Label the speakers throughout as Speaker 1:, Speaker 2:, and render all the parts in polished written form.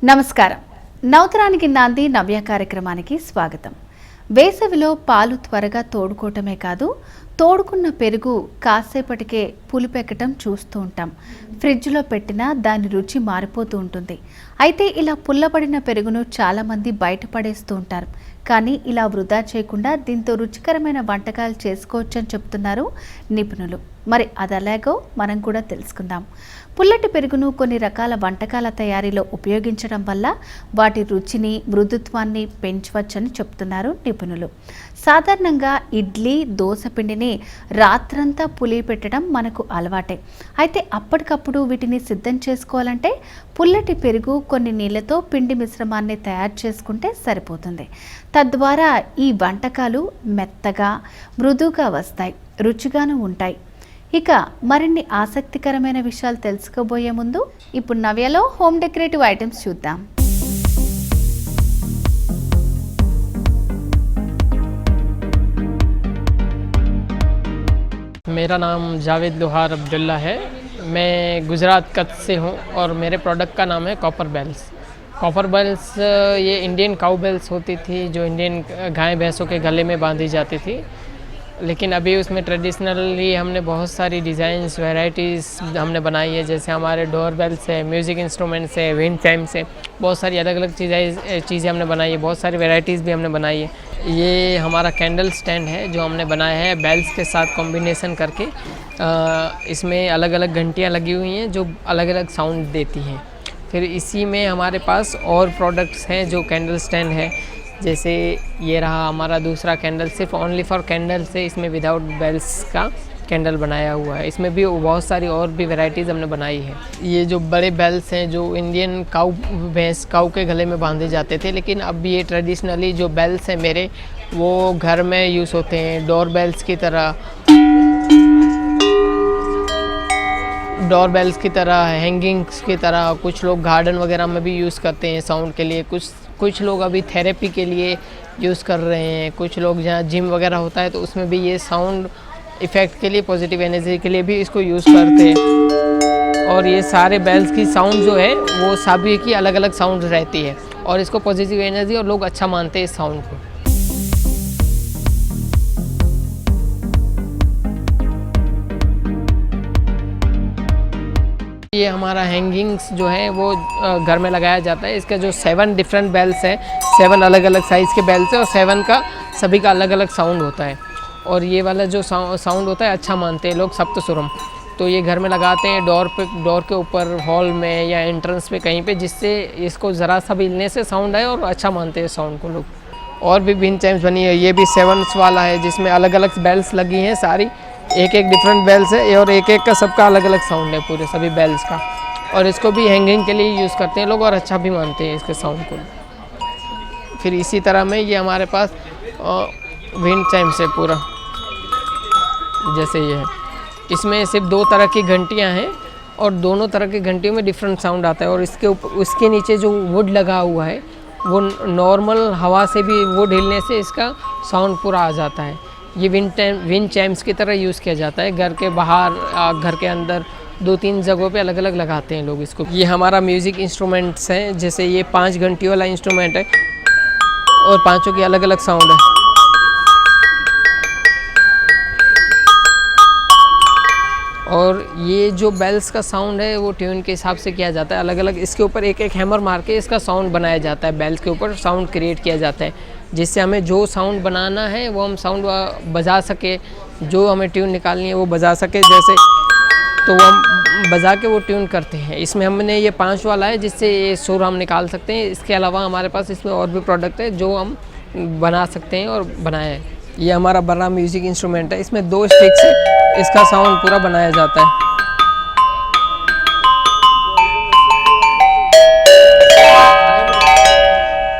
Speaker 1: నమస్కారం. నవతరానికి నాంది నవ్య కార్యక్రమానికి స్వాగతం. వేసవిలో పాలు త్వరగా తోడుకోవటమే కాదు, తోడుకున్న పెరుగు కాసేపటికే పులిపెక్కటం చూస్తూ ఉంటాం. ఫ్రిడ్జ్లో పెట్టినా దాని రుచి మారిపోతూ ఉంటుంది. అయితే ఇలా పుల్లబడిన పెరుగును చాలామంది బయటపడేస్తూ ఉంటారు. కానీ ఇలా వృధా చేయకుండా దీంతో రుచికరమైన వంటకాలు చేసుకోవచ్చని చెప్తున్నారు నిపుణులు. మరి అదెలాగో మనం కూడా తెలుసుకుందాం. పుల్లటి పెరుగును కొన్ని రకాల వంటకాల తయారీలో ఉపయోగించడం వల్ల వాటి రుచిని, మృదుత్వాన్ని పెంచవచ్చని చెప్తున్నారు నిపుణులు. సాధారణంగా ఇడ్లీ, దోస పిండిని రాత్రంతా పులియ పెట్టడం మనకు అలవాటే. అయితే అప్పటికప్పుడు వీటిని సిద్ధం చేసుకోవాలంటే పుల్లటి పెరుగు కొన్ని నీళ్ళతో పిండి మిశ్రమాన్ని తయారు చేసుకుంటే సరిపోతుంది. తద్వారా ఈ వంటకాలు మెత్తగా, మృదువుగా వస్తాయి, రుచిగాను ఉంటాయి. ఇక మరిన్ని ఆసక్తికరమైన విషయాలు తెలుసుకోబోయే ముందు ఇప్పుడు నవ్యలో హోమ్ డెకరేటివ్ ఐటమ్స్ చూద్దాం.
Speaker 2: मेरा नाम जावेद लोहार अब्दुल्ला है। मैं गुजरात कच्छ से हूँ और मेरे प्रोडक्ट का नाम है कॉपर बेल्स। कॉपर बेल्स ये इंडियन काऊ बेल्स होती थी जो इंडियन गाय भैंसों के गले में बांधी जाती थी, लेकिन अभी उसमें ट्रेडिशनली हमने बहुत सारी डिज़ाइंस वैरायटीज़ हमने बनाई है। जैसे हमारे डोर बेल्स है, म्यूज़िक इंस्ट्रूमेंट्स है, विंड चाइम्स है, बहुत सारी अलग अलग चीज़ें हमने बनाई है। बहुत सारी वैरायटीज़ भी हमने बनाई है। ये हमारा कैंडल स्टैंड है जो हमने बनाया है बेल्स के साथ कॉम्बिनेशन करके। इसमें अलग अलग घंटियाँ लगी हुई हैं जो अलग अलग साउंड देती हैं। फिर इसी में हमारे पास और प्रोडक्ट्स हैं जो कैंडल स्टैंड है। जैसे ये रहा हमारा दूसरा कैंडल, सिर्फ ओनली फॉर कैंडल से, इसमें विदाउट बेल्स का कैंडल बनाया हुआ है। इसमें भी बहुत सारी और भी वैरायटीज़ हमने बनाई है। ये जो बड़े बेल्स हैं जो इंडियन काऊ के गले में बांधे जाते थे, लेकिन अब ये ट्रेडिशनली जो बेल्स हैं मेरे वो घर में यूज़ होते हैं डोर बेल्स की तरह, हैंगिंग्स की तरह। कुछ लोग गार्डन वगैरह में भी यूज़ करते हैं साउंड के लिए। कुछ लोग अभी थेरेपी के लिए यूज़ कर रहे हैं। कुछ लोग जहाँ जिम वगैरह होता है तो उसमें भी ये साउंड इफ़ेक्ट के लिए, पॉजिटिव एनर्जी के लिए भी इसको यूज़ करते हैं। और ये सारे बेल्स की साउंड जो है वो सभी की अलग अलग साउंड रहती है और इसको पॉजिटिव एनर्जी और लोग अच्छा मानते हैं इस साउंड को। ये हमारा हैंगिंग्स जो है वो घर में लगाया जाता है। इसका जो 7 डिफरेंट बेल्स हैं, 7 अलग अलग साइज़ के बेल्स हैं और 7 का सभी का अलग अलग साउंड होता है। और ये वाला जो साउंड होता है अच्छा मानते हैं लोग, सप्तसुरम। तो ये घर में लगाते हैं डोर के ऊपर, हॉल में या एंट्रेंस पे कहीं पे, जिससे इसको ज़रा सा भी हिलने से साउंड आए और अच्छा मानते हैं साउंड को लोग। और भी विंड चाइम्स बनी है। ये भी 7 वाला है जिसमें अलग अलग बेल्स लगी हैं सारी, एक एक डिफरेंट बेल्स है और एक एक का सबका अलग अलग साउंड है पूरे सभी बेल्स का। और इसको भी हैंगिंग के लिए यूज़ करते हैं लोग और अच्छा भी मानते हैं इसके साउंड को। फिर इसी तरह में ये हमारे पास विंड चाइम्स है पूरा, जैसे ये है। इसमें सिर्फ 2 तरह की घंटियाँ हैं और दोनों तरह की घंटियों में डिफरेंट साउंड आता है। और उसके नीचे जो वुड लगा हुआ है वो नॉर्मल हवा से भी वुड हिलने से इसका साउंड पूरा आ जाता है। ये विंड चाइम्स की तरह यूज़ किया जाता है। घर के बाहर, घर के अंदर 2-3 जगहों पे अलग अलग लगाते हैं लोग इसको। ये हमारा म्यूज़िक इंस्ट्रूमेंट्स हैं। जैसे ये 5 घंटियों वाला इंस्ट्रूमेंट है और 5 की अलग अलग साउंड है। और ये जो बेल्स का साउंड है वो ट्यून के हिसाब से किया जाता है अलग अलग। इसके ऊपर एक एक हैमर मार के इसका साउंड बनाया जाता है। बेल्स के ऊपर साउंड क्रिएट किया जाता है जिससे हमें जो साउंड बनाना है वो हम साउंड बजा सके, जो हमें ट्यून निकालनी है वो बजा सके। जैसे तो वो हम बजा के वो ट्यून करते हैं। इसमें हमने ये 5 वाला है जिससे ये सुर हम निकाल सकते हैं। इसके अलावा हमारे पास इसमें और भी प्रोडक्ट है जो हम बना सकते हैं और बनाए हैं। ये हमारा बड़ा म्यूज़िक इंस्ट्रूमेंट है। इसमें 2 स्टिक से इसका साउंड पूरा बनाया जाता है।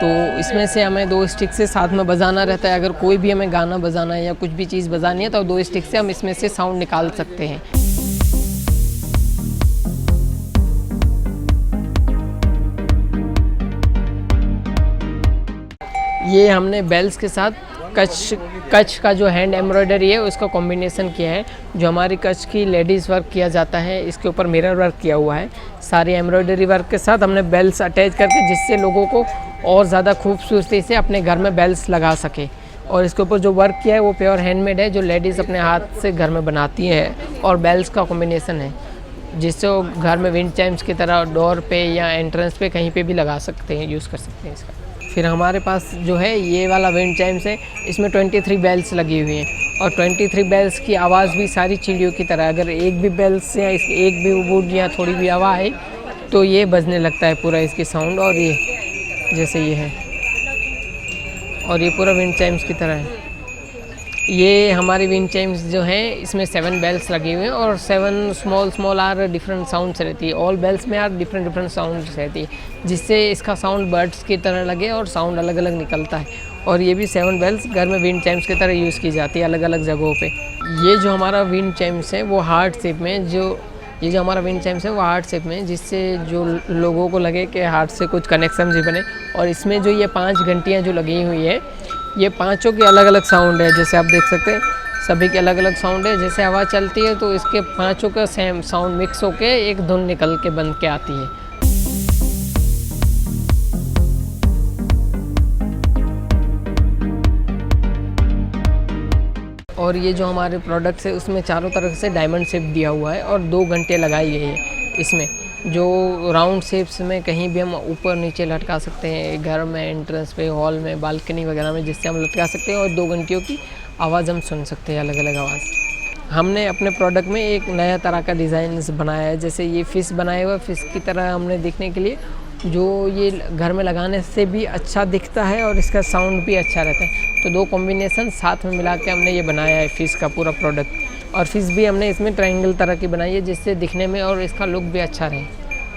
Speaker 2: तो इसमें से हमें 2 स्टिक से साथ में बजाना रहता है। अगर कोई भी हमें गाना बजाना है या कुछ भी चीज़ बजानी है तो 2 स्टिक से हम इसमें से साउंड निकाल सकते हैं। ये हमने बेल्स के साथ कच्छ का जो हैंड एम्ब्रॉयडरी है उसका कॉम्बिनेशन किया है। जो हमारी कच्छ की लेडीज़ वर्क किया जाता है, इसके ऊपर मिरर वर्क किया हुआ है। सारी एम्ब्रॉयडरी वर्क के साथ हमने बेल्स अटैच करके, जिससे लोगों को और ज़्यादा खूबसूरती से अपने घर में बेल्स लगा सके। और इसके ऊपर जो वर्क किया है वो प्योर हैंडमेड है, जो लेडीज़ अपने हाथ से घर में बनाती हैं। और बेल्स का कॉम्बिनेशन है, जिससे वो घर में विंड चाइम्स की तरह डोर पे या एंट्रेंस पे कहीं पे भी लगा सकते हैं, यूज़ कर सकते हैं इसका। फिर हमारे पास जो है ये वाला विंड चाइम्स है, इसमें 23 बेल्स लगी हुई हैं। और 23 बेल्स की आवाज़ भी सारी चिड़ियों की तरह, अगर एक भी बेल्स या एक भी वुड या थोड़ी भी हवा है तो ये बजने लगता है पूरा इसकी साउंड। और ये जैसे ये है, और ये पूरा विंड चाइम्स की तरह है। ये हमारी विंड चाइम्स जो हैं, इसमें 7 बेल्स लगी हुई हैं और 7 स्मॉल आर डिफरेंट साउंड्स रहती है। ऑल बेल्स में आर डिफरेंट साउंड्स रहती है, जिससे इसका साउंड बर्ड्स की तरह लगे और साउंड अलग अलग निकलता है। और ये भी 7 बेल्स घर में विंड चाइम्स की तरह यूज़ की जाती है अलग अलग जगहों पे। ये जो हमारा विंड चाइम्स है वो हार्ट शेप में, ये जो हमारा विंड चाइम्स है वो हार्ट शेप में, जिससे जो लोगों को लगे कि हार्ट से कुछ कनेक्शन भी बने। और इसमें जो ये 5 घंटियाँ जो लगी हुई है, ये पांचों के अलग अलग साउंड है। जैसे आप देख सकते हैं सभी के अलग अलग साउंड है। जैसे हवा चलती है तो इसके पांचों का सेम साउंड मिक्स होके एक धुन निकल के बन के आती है। और ये जो हमारे प्रोडक्ट्स है उसमें चारों तरफ से डायमंड शेप दिया हुआ है और 2 घंटे लगाई गई है इसमें, जो राउंड शेप्स में कहीं भी हम ऊपर नीचे लटका सकते हैं, घर में, एंट्रेंस पे, हॉल में, बालकनी वगैरह में, जिससे हम लटका सकते हैं। और 2 घंटियों की आवाज़ हम सुन सकते हैं, अलग अलग आवाज़। हमने अपने प्रोडक्ट में एक नया तरह का डिज़ाइन बनाया है। जैसे ये फ़िश बनाया हुआ, फ़िश की तरह हमने दिखने के लिए, जो ये घर में लगाने से भी अच्छा दिखता है और इसका साउंड भी अच्छा रहता है। तो 2 कॉम्बिनेशन साथ में मिला के हमने ये बनाया है फ़िश का पूरा प्रोडक्ट। और फिश भी हमने इसमें ट्रायंगल तरह की बनाई है, जिससे दिखने में और इसका लुक भी अच्छा रहे।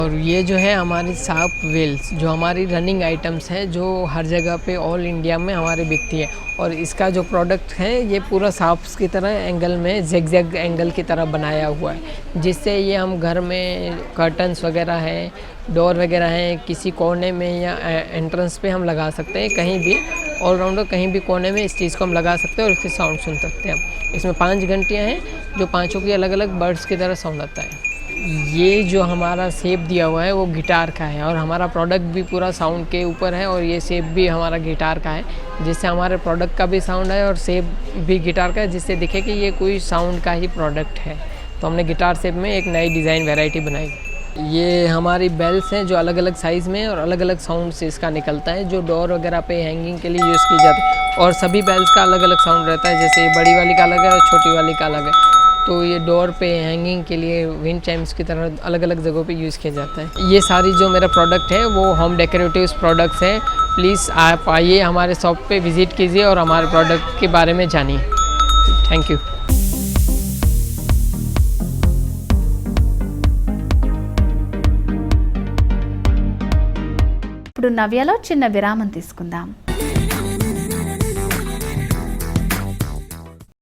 Speaker 2: और ये जो है हमारी साप वेल्स, जो हमारी रनिंग आइटम्स है, जो हर जगह पे ऑल इंडिया में हमारे बिकती है। और इसका जो प्रोडक्ट है ये पूरा सांप्स की तरह एंगल में zigzag एंगल की तरह बनाया हुआ है, जिससे ये हम घर में कर्टन्स वगैरह हैं, डोर वगैरह हैं, किसी कोने में या एंट्रेंस पे हम लगा सकते हैं, कहीं भी ऑलराउंडर कहीं भी कोने में इस चीज़ को हम लगा सकते हैं और इसकी साउंड सुन सकते हैं हम। इसमें 5 घंटियाँ हैं, जो पाँचों की अलग अलग बर्ड्स की तरह साउंड आता है। ये जो हमारा शेप दिया हुआ है वो गिटार का है, और हमारा प्रोडक्ट भी पूरा साउंड के ऊपर है, और ये शेप भी हमारा गिटार का है, जिससे हमारे प्रोडक्ट का भी साउंड है और शेप भी गिटार का है, जिससे दिखे कि ये कोई साउंड का ही प्रोडक्ट है। तो हमने गिटार शेप में एक नई डिज़ाइन वैरायटी बनाई। ये हमारी बेल्स हैं जो अलग अलग साइज़ में और अलग अलग साउंड से इसका निकलता है, जो डोर वगैरह पे हैंगिंग के लिए यूज़ की जाती है। और सभी बेल्स का अलग अलग साउंड रहता है, जैसे बड़ी वाली का अलग है और छोटी वाली का अलग है। तो ये डोर पे हैंगिंग के लिए विंड चाइम्स की तरह अलग अलग जगहों पे यूज़ किया जाता है। ये सारी जो मेरा प्रोडक्ट है वो होम डेकोरेटिव्स प्रोडक्ट्स हैं। प्लीज़ आप आइए, हमारे शॉप पे विज़िट कीजिए और हमारे प्रोडक्ट के बारे में जानिए। Thank you.
Speaker 1: ఇప్పుడు నవ్యలో చిన్న విరామం తీసుకుందాం.